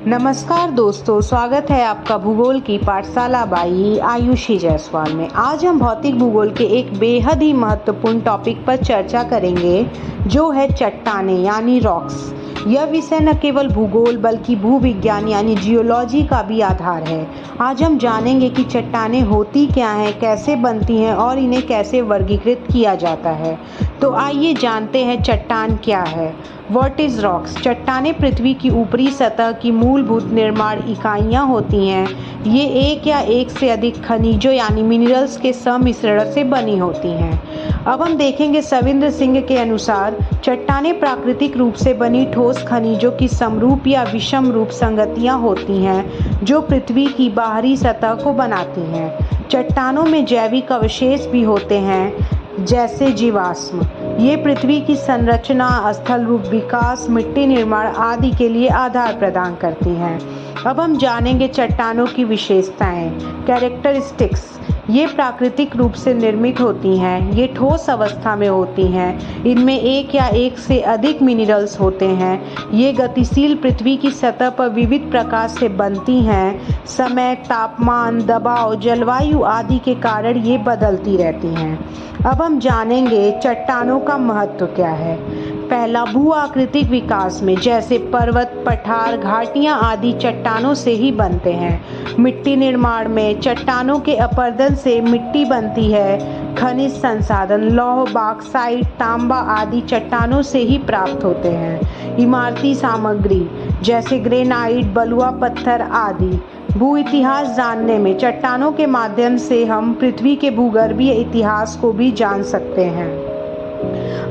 नमस्कार दोस्तों, स्वागत है आपका भूगोल की पाठशाला बाई आयुषी जायसवाल में। आज हम भौतिक भूगोल के एक बेहद ही महत्वपूर्ण टॉपिक पर चर्चा करेंगे, जो है चट्टानें यानी रॉक्स। यह विषय न केवल भूगोल बल्कि भूविज्ञान यानी जियोलॉजी का भी आधार है। आज हम जानेंगे कि चट्टानें होती क्या हैं, कैसे बनती हैं और इन्हें कैसे वर्गीकृत किया जाता है। तो आइए जानते हैं चट्टान क्या है। What is rocks? चट्टानें पृथ्वी की ऊपरी सतह की मूलभूत निर्माण इकाइयाँ होती हैं। ये एक या एक से अधिक खनिजों यानी मिनरल्स के सम्मिश्रण से बनी होती हैं। अब हम देखेंगे सविंद्र सिंह के अनुसार चट्टानें प्राकृतिक रूप से बनी ठोस खनिजों की समरूप या विषम रूप संगतियाँ होती हैं, जो पृथ्वी की बाहरी सतह को बनाती हैं। चट्टानों में जैविक अवशेष भी होते हैं, जैसे जीवाश्म। ये पृथ्वी की संरचना, स्थल रूप विकास, मिट्टी निर्माण आदि के लिए आधार प्रदान करती हैं। अब हम जानेंगे चट्टानों की विशेषताएं, कैरेक्टरिस्टिक्स। ये प्राकृतिक रूप से निर्मित होती हैं, ये ठोस अवस्था में होती हैं, इनमें एक या एक से अधिक मिनरल्स होते हैं, ये गतिशील पृथ्वी की सतह पर विविध प्रकार से बनती हैं, समय, तापमान, दबाव, जलवायु आदि के कारण ये बदलती रहती हैं। अब हम जानेंगे चट्टानों का महत्व क्या है। पहला, भू आकृतिक विकास में, जैसे पर्वत, पठार, घाटियां आदि चट्टानों से ही बनते हैं। मिट्टी निर्माण में, चट्टानों के अपर्दन से मिट्टी बनती है। खनिज संसाधन, लौह, बॉक्साइट, तांबा आदि चट्टानों से ही प्राप्त होते हैं। इमारती सामग्री, जैसे ग्रेनाइट, बलुआ पत्थर आदि। भू इतिहास जानने में, चट्टानों के माध्यम से हम पृथ्वी के भूगर्भीय इतिहास को भी जान सकते हैं।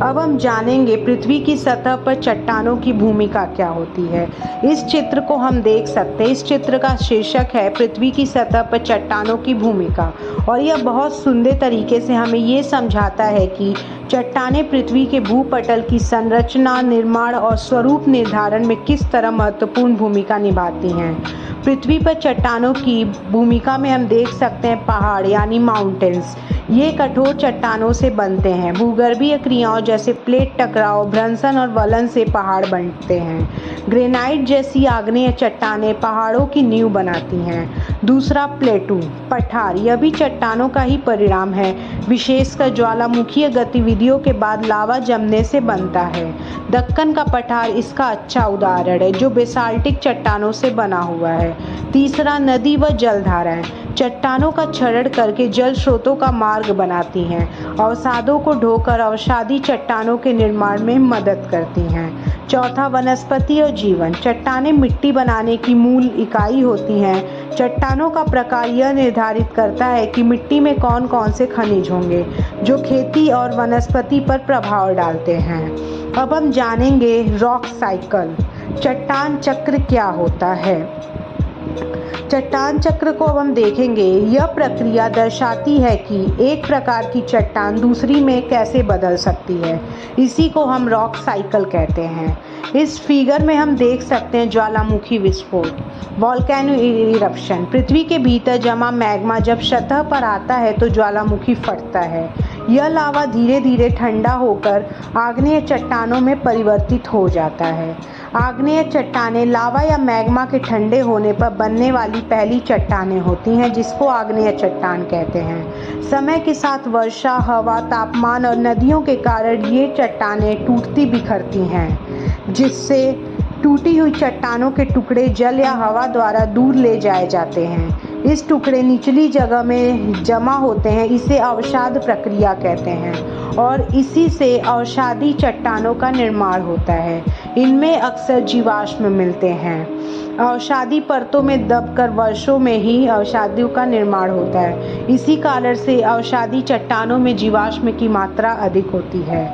अब हम जानेंगे पृथ्वी की सतह पर चट्टानों की भूमिका क्या होती है। इस चित्र को हम देख सकते हैं। इस चित्र का शीर्षक है पृथ्वी की सतह पर चट्टानों की भूमिका, और यह बहुत सुंदर तरीके से हमें ये समझाता है कि चट्टानें पृथ्वी के भूपटल की संरचना, निर्माण और स्वरूप निर्धारण में किस तरह महत्वपूर्ण भूमिका निभाती हैं। पृथ्वी पर चट्टानों की भूमिका में हम देख सकते हैं पहाड़ यानी माउंटेन्स। ये कठोर चट्टानों से बनते हैं। भूगर्भीय क्रियाओं जैसे प्लेट टकराव, भ्रंशन और वलन से पहाड़ बनते हैं। ग्रेनाइट जैसी आग्नेय चट्टानें पहाड़ों की नींव बनाती हैं। दूसरा, प्लेटू पठार, यह भी चट्टानों का ही परिणाम है, विशेषकर ज्वालामुखीय गतिविधियों के बाद लावा जमने से बनता है। दक्कन का पठार इसका अच्छा उदाहरण है, जो बेसाल्टिक चट्टानों से बना हुआ है। तीसरा, नदी व जलधाराएं चट्टानों का क्षरण करके जल स्रोतों का मार्ग बनाती हैं। अवसादों को ढोकर अवसादी चट्टानों के निर्माण में मदद करती हैं। चौथा, वनस्पति और जीवन। चट्टानें मिट्टी बनाने की मूल इकाई होती हैं। चट्टानों का प्रकार यह निर्धारित करता है कि मिट्टी में कौन कौन से खनिज होंगे, जो खेती और वनस्पति पर प्रभाव डालते हैं। अब हम जानेंगे रॉक साइकिल, चट्टान चक्र क्या होता है। चट्टान चक्र को अब हम देखेंगे। यह प्रक्रिया दर्शाती है कि एक प्रकार की चट्टान दूसरी में कैसे बदल सकती है। इसी को हम रॉक साइकिल कहते हैं। इस फिगर में हम देख सकते हैं ज्वालामुखी विस्फोट, वोल्केनो इरप्शन। पृथ्वी के भीतर जमा मैग्मा जब सतह पर आता है तो ज्वालामुखी फटता है। यह लावा धीरे धीरे ठंडा होकर आग्नेय चट्टानों में परिवर्तित हो जाता है। आग्नेय चट्टानें लावा या मैग्मा के ठंडे होने पर बनने वाली पहली चट्टानें होती हैं, जिसको आग्नेय चट्टान कहते हैं। समय के साथ वर्षा, हवा, तापमान और नदियों के कारण ये चट्टानें टूटती बिखरती हैं, जिससे टूटी हुई चट्टानों के टुकड़े जल या हवा द्वारा दूर ले जाए जाते हैं। इस टुकड़े निचली जगह में जमा होते हैं, इसे अवसाद प्रक्रिया कहते हैं, और इसी से अवसादी चट्टानों का निर्माण होता है। इनमें अक्सर जीवाश्म मिलते हैं। अवसादी परतों में दबकर वर्षों में ही अवसादियों का निर्माण होता है। इसी कारण से अवसादी चट्टानों में जीवाश्म की मात्रा अधिक होती है।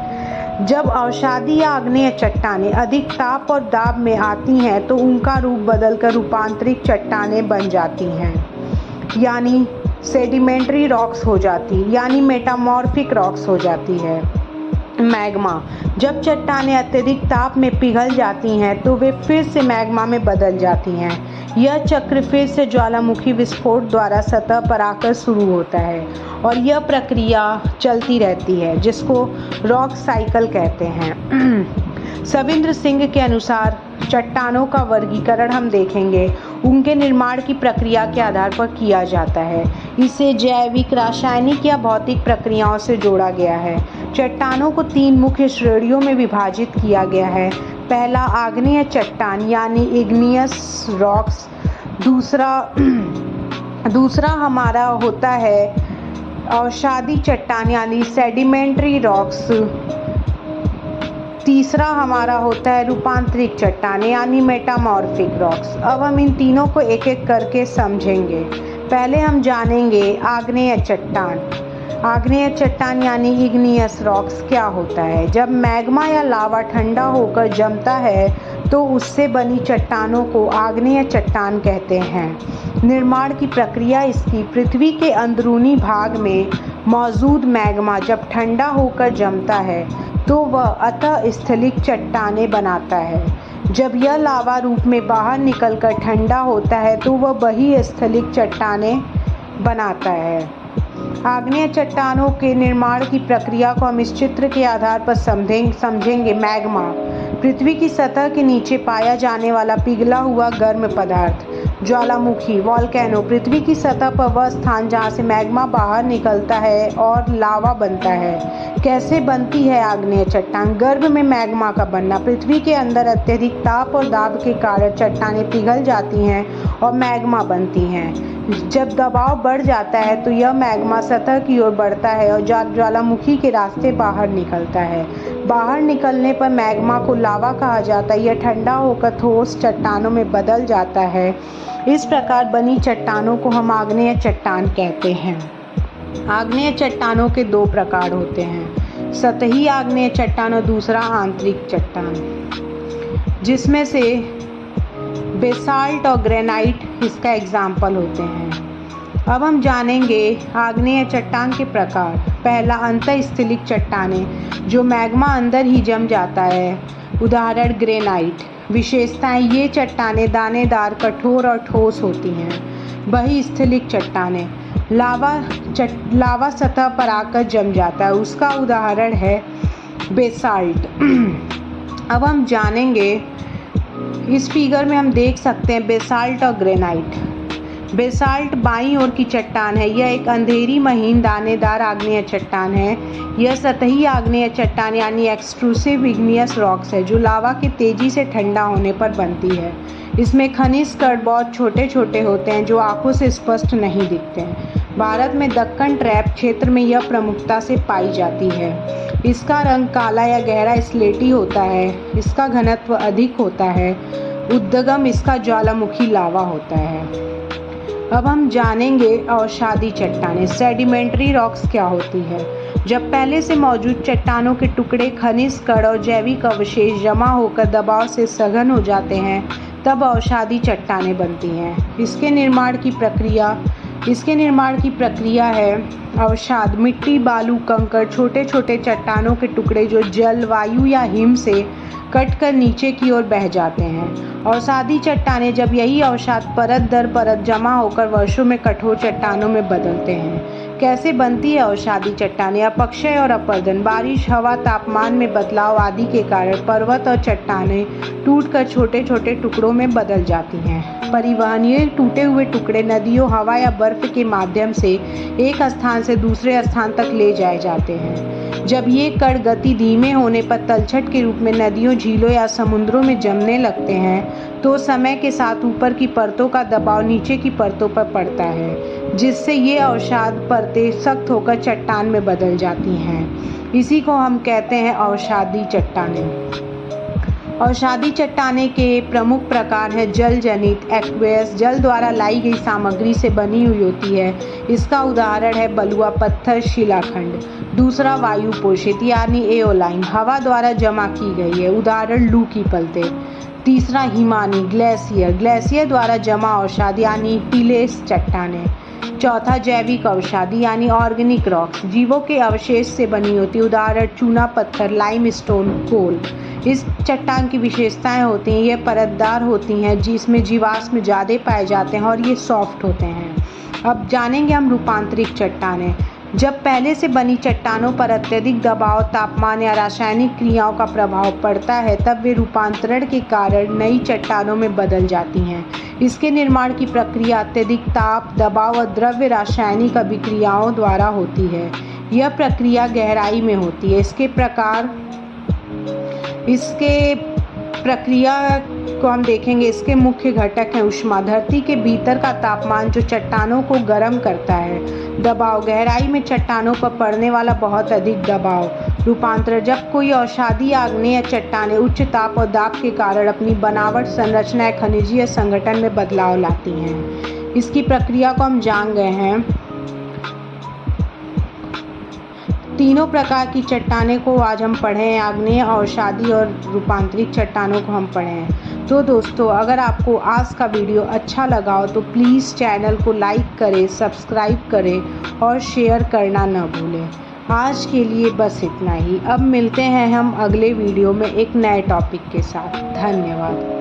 जब अवसादी या आग्नेय चट्टानें अधिक ताप और दाब में आती हैं तो उनका रूप बदलकर रूपांतरित चट्टानें बन जाती हैं, यानी सेडिमेंट्री रॉक्स हो जाती, यानी मेटामॉर्फिक रॉक्स हो जाती है। मैग्मा, जब चट्टानें अत्यधिक ताप में पिघल जाती हैं तो वे फिर से मैग्मा में बदल जाती हैं। यह चक्र फिर से ज्वालामुखी विस्फोट द्वारा सतह पर आकर शुरू होता है और यह प्रक्रिया चलती रहती है, जिसको रॉक साइकिल कहते हैं। सविंद्र सिंह के अनुसार चट्टानों का वर्गीकरण हम देखेंगे। उनके निर्माण की प्रक्रिया के आधार पर किया जाता है। इसे जैविक, रासायनिक या भौतिक प्रक्रियाओं से जोड़ा गया है। चट्टानों को 3 मुख्य श्रेणियों में विभाजित किया गया है। पहला आग्नेय चट्टान यानी इग्नियस रॉक्स। दूसरा हमारा होता है अवसादी चट्टान यानी सेडिमेंट्री रॉक्स। तीसरा हमारा होता है रूपांतरित चट्टान यानी मेटामॉर्फिक रॉक्स। अब हम इन तीनों को एक एक करके समझेंगे। पहले हम जानेंगे आग्नेय चट्टान। आग्नेय चट्टान यानी इग्नियस रॉक्स क्या होता है। जब मैग्मा या लावा ठंडा होकर जमता है तो उससे बनी चट्टानों को आग्नेय चट्टान कहते हैं। निर्माण की प्रक्रिया इसकी पृथ्वी के अंदरूनी भाग में मौजूद मैग्मा जब ठंडा होकर जमता है तो वह अतः स्थलिक चट्टानें बनाता है। जब यह लावा रूप में बाहर निकलकर ठंडा होता है तो वह वही स्थलिक चट्टानें बनाता है। आग्नेय चट्टानों के निर्माण की प्रक्रिया को हम इस चित्र के आधार पर समझेंगे। मैग्मा पृथ्वी की सतह के नीचे पाया जाने वाला पिघला हुआ गर्म पदार्थ। ज्वालामुखी वॉल्केनो पृथ्वी की सतह पर वह स्थान जहाँ से मैग्मा बाहर निकलता है और लावा बनता है। कैसे बनती है आग्नेय चट्टान। गर्भ में मैग्मा का बनना। पृथ्वी के अंदर अत्यधिक ताप और दाब के कारण चट्टानें पिघल जाती हैं और मैग्मा बनती हैं। जब दबाव बढ़ जाता है तो यह मैग्मा सतह की ओर बढ़ता है और ज्वालामुखी के रास्ते बाहर निकलता है। बाहर निकलने पर मैग्मा को लावा कहा जाता है। यह ठंडा होकर ठोस चट्टानों में बदल जाता है। इस प्रकार बनी चट्टानों को हम आग्नेय चट्टान कहते हैं। आग्नेय चट्टानों के 2 प्रकार होते हैं, सतही आग्नेय चट्टान और दूसरा आंतरिक चट्टान, जिसमें से बेसाल्ट और ग्रेनाइट इसका एग्जाम्पल होते हैं। अब हम जानेंगे आग्नेय चट्टान के प्रकार। पहला अंतःस्थलिक चट्टानें जो मैग्मा अंदर ही जम जाता है, उदाहरण ग्रेनाइट। विशेषताएं ये चट्टानें दानेदार, कठोर और ठोस होती हैं। बहिस्थलिक चट्टानें लावा सतह पर आकर जम जाता है, उसका उदाहरण है बेसाल्ट। अब हम जानेंगे, इस फिगर में हम देख सकते हैं बेसाल्ट और ग्रेनाइट। बेसाल्ट बाईं ओर की चट्टान है। यह एक अंधेरी, महीन, दानेदार आग्नेय चट्टान है। यह सतही आग्नेय चट्टान यानी एक्सट्रूसिव इग्नियस रॉक्स है जो लावा के तेजी से ठंडा होने पर बनती है। इसमें खनिज कण बहुत छोटे छोटे होते हैं जो आंखों से स्पष्ट नहीं दिखते हैं। भारत में दक्कन ट्रैप क्षेत्र में यह प्रमुखता से पाई जाती है। इसका रंग काला या गहरा स्लेटी होता है। इसका घनत्व अधिक होता है। उद्गम इसका ज्वालामुखी लावा होता है। अब हम जानेंगे अवसादी चट्टानें, सेडिमेंट्री रॉक्स क्या होती है। जब पहले से मौजूद चट्टानों के टुकड़े, खनिज कण और जैविक अवशेष जमा होकर दबाव से सघन हो जाते हैं तब अवसादी चट्टानें बनती हैं। इसके निर्माण की प्रक्रिया है अवसाद। मिट्टी, बालू, कंकड़, छोटे छोटे चट्टानों के टुकड़े जो जल, वायु या हिम से कटकर नीचे की ओर बह जाते हैं। अवसादी चट्टानें जब यही अवसाद परत दर परत जमा होकर वर्षों में कठोर चट्टानों में बदलते हैं। कैसे बनती है अवसादी चट्टानें। अपक्षय और अपरदन, बारिश, हवा, तापमान में बदलाव आदि के कारण पर्वत और चट्टानें टूटकर छोटे छोटे टुकड़ों में बदल जाती हैं। परिवहन, ये टूटे हुए टुकड़े नदियों, हवा या बर्फ के माध्यम से एक स्थान से दूसरे स्थान तक ले जाए जाते हैं। जब ये कण गति धीमे होने पर तलछट के रूप में नदियों, झीलों या समुद्रों में जमने लगते हैं तो समय के साथ ऊपर की परतों का दबाव नीचे की परतों पर पड़ता है, जिससे ये अवसाद परतें सख्त होकर चट्टान में बदल जाती हैं। इसी को हम कहते हैं अवसादी चट्टानें। अवसादी चट्टानें के प्रमुख प्रकार हैं जल जनित, एक्वेयस, जल द्वारा लाई गई सामग्री से बनी हुई होती है। इसका उदाहरण है बलुआ पत्थर, शिलाखंड। दूसरा वायु पोषित यानी एओलाइन, हवा द्वारा जमा की गई है, उदाहरण लू की पलते। तीसरा हिमानी, ग्लेशियर, ग्लेशियर द्वारा जमा अवसाद यानी टीलेस चट्टानें। चौथा जैविक अवसादी यानी ऑर्गेनिक रॉक्स, जीवों के अवशेष से बनी होती, उदाहरण चूना पत्थर, लाइमस्टोन, कोल। इस चट्टान की विशेषताएं होती हैं, यह परतदार होती हैं जिसमें जीवाश्म ज़्यादा पाए जाते हैं और ये सॉफ्ट होते हैं। अब जानेंगे हम रूपांतरित चट्टानें। जब पहले से बनी चट्टानों पर अत्यधिक दबाव, तापमान या रासायनिक क्रियाओं का प्रभाव पड़ता है, तब वे रूपांतरण के कारण नई चट्टानों में बदल जाती हैं। इसके निर्माण की प्रक्रिया अत्यधिक ताप, दबाव और द्रव्य रासायनिक अभिक्रियाओं द्वारा होती है। यह प्रक्रिया गहराई में होती है। इसके प्रक्रिया को हम देखेंगे। इसके मुख्य घटक हैं ऊष्मा, धरती के भीतर का तापमान जो चट्टानों को गर्म करता है, दबाव, गहराई में चट्टानों पर पड़ने वाला बहुत अधिक दबाव, रूपांतरण, जब कोई अवसादी आग्नेय चट्टानें उच्च ताप और दाब के कारण अपनी बनावट, संरचना या खनिजीय संगठन में बदलाव लाती हैं। इसकी प्रक्रिया को हम जान गए हैं। तीनों प्रकार की चट्टानें को आज हम पढ़े हैं, आग्नेय, अवसादी और रूपांतरित चट्टानों को हम पढ़े हैं। तो दोस्तों, अगर आपको आज का वीडियो अच्छा लगा हो तो प्लीज़ चैनल को लाइक करें, सब्सक्राइब करें और शेयर करना न भूलें। आज के लिए बस इतना ही। अब मिलते हैं हम अगले वीडियो में एक नए टॉपिक के साथ। धन्यवाद।